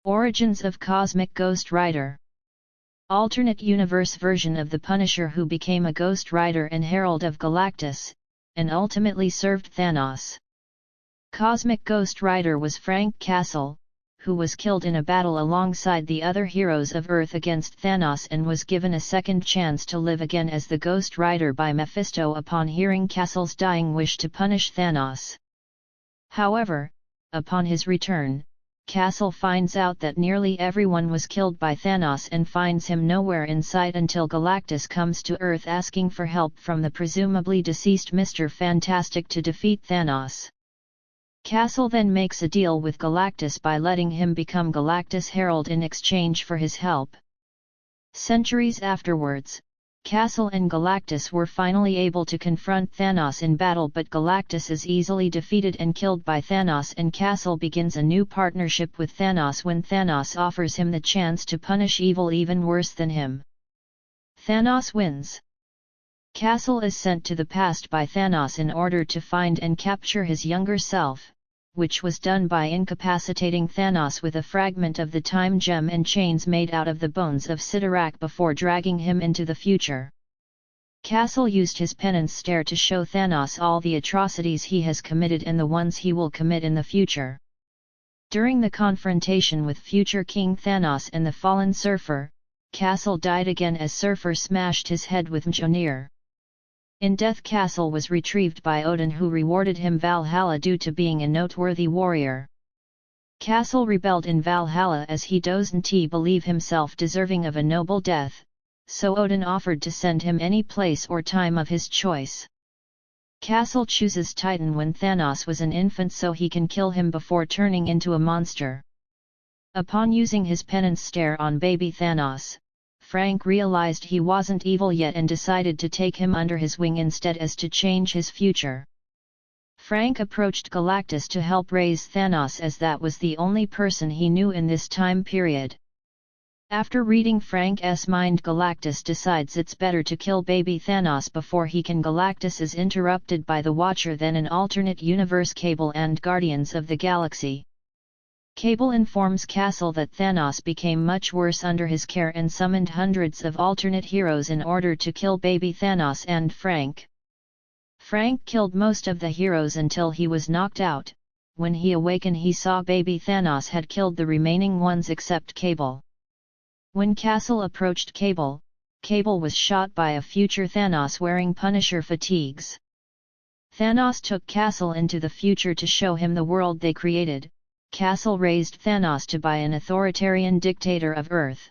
Origins of Cosmic Ghost Rider. Alternate universe version of the Punisher who became a Ghost Rider and Herald of Galactus, and ultimately served Thanos. Cosmic Ghost Rider was Frank Castle, who was killed in a battle alongside the other heroes of Earth against Thanos and was given a second chance to live again as the Ghost Rider by Mephisto upon hearing Castle's dying wish to punish Thanos. However, upon his return, Castle finds out that nearly everyone was killed by Thanos and finds him nowhere in sight until Galactus comes to Earth asking for help from the presumably deceased Mr. Fantastic to defeat Thanos. Castle then makes a deal with Galactus by letting him become Galactus Herald in exchange for his help. Centuries afterwards, Castle and Galactus were finally able to confront Thanos in battle, but Galactus is easily defeated and killed by Thanos, and Castle begins a new partnership with Thanos when Thanos offers him the chance to punish evil even worse than him. Thanos wins. Castle is sent to the past by Thanos in order to find and capture his younger self, which was done by incapacitating Thanos with a fragment of the time gem and chains made out of the bones of Cyttorak before dragging him into the future. Castle used his penance stare to show Thanos all the atrocities he has committed and the ones he will commit in the future. During the confrontation with future King Thanos and the fallen Surfer, Castle died again as Surfer smashed his head with Mjolnir. In death, Castle was retrieved by Odin, who rewarded him Valhalla due to being a noteworthy warrior. Castle rebelled in Valhalla as he doesn't believe himself deserving of a noble death, so Odin offered to send him any place or time of his choice. Castle chooses Titan when Thanos was an infant so he can kill him before turning into a monster. Upon using his penance stare on baby Thanos, Frank realized he wasn't evil yet and decided to take him under his wing instead as to change his future. Frank approached Galactus to help raise Thanos as that was the only person he knew in this time period. After reading Frank's mind, Galactus decides it's better to kill baby Thanos before he can. Galactus is interrupted by the Watcher, then an alternate universe, Cable and Guardians of the Galaxy. Cable informs Castle that Thanos became much worse under his care and summoned hundreds of alternate heroes in order to kill baby Thanos and Frank. Frank killed most of the heroes until he was knocked out. When he awakened, he saw baby Thanos had killed the remaining ones except Cable. When Castle approached Cable, Cable was shot by a future Thanos wearing Punisher fatigues. Thanos took Castle into the future to show him the world they created. Castle raised Thanos to be an authoritarian dictator of Earth.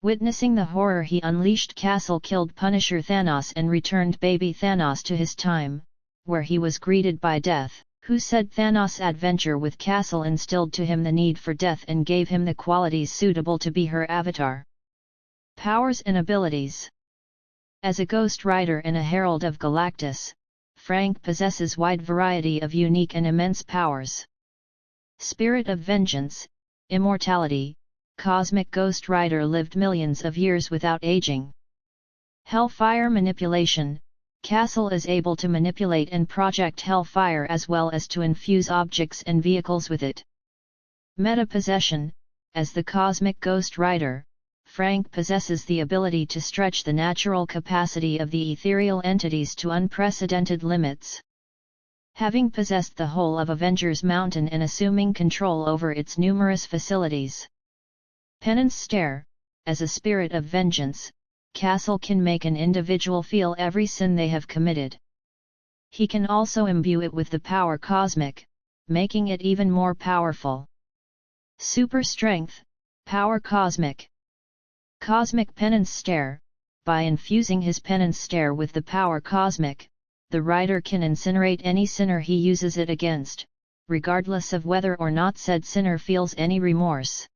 Witnessing the horror, he unleashed. Castle killed Punisher Thanos and returned baby Thanos to his time, where he was greeted by Death, who said Thanos' adventure with Castle instilled to him the need for death and gave him the qualities suitable to be her avatar. Powers and abilities. As a Ghost Rider and a Herald of Galactus, Frank possesses wide variety of unique and immense powers. Spirit of Vengeance, Immortality. Cosmic Ghost Rider lived millions of years without aging. Hellfire Manipulation. Castle is able to manipulate and project hellfire as well as to infuse objects and vehicles with it. Meta-possession. As the Cosmic Ghost Rider, Frank possesses the ability to stretch the natural capacity of the ethereal entities to unprecedented limits. Having possessed the whole of Avengers Mountain and assuming control over its numerous facilities. Penance Stare. As a spirit of vengeance, Castle can make an individual feel every sin they have committed. He can also imbue it with the power cosmic, making it even more powerful. Super Strength, Power Cosmic. Cosmic Penance Stare. By infusing his penance stare with the power cosmic, the rider can incinerate any sinner he uses it against, regardless of whether or not said sinner feels any remorse.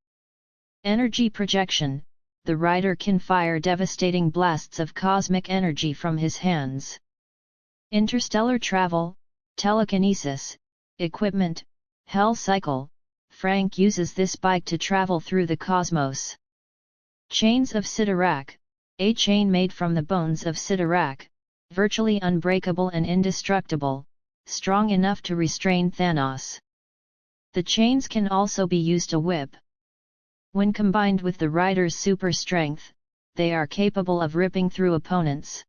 Energy Projection. The rider can fire devastating blasts of cosmic energy from his hands. Interstellar Travel, Telekinesis, Equipment, Hell Cycle. Frank uses this bike to travel through the cosmos. Chains of Cyttorak. A chain made from the bones of Cyttorak, virtually unbreakable and indestructible, strong enough to restrain Thanos. The chains can also be used to whip. When combined with the rider's super strength, they are capable of ripping through opponents.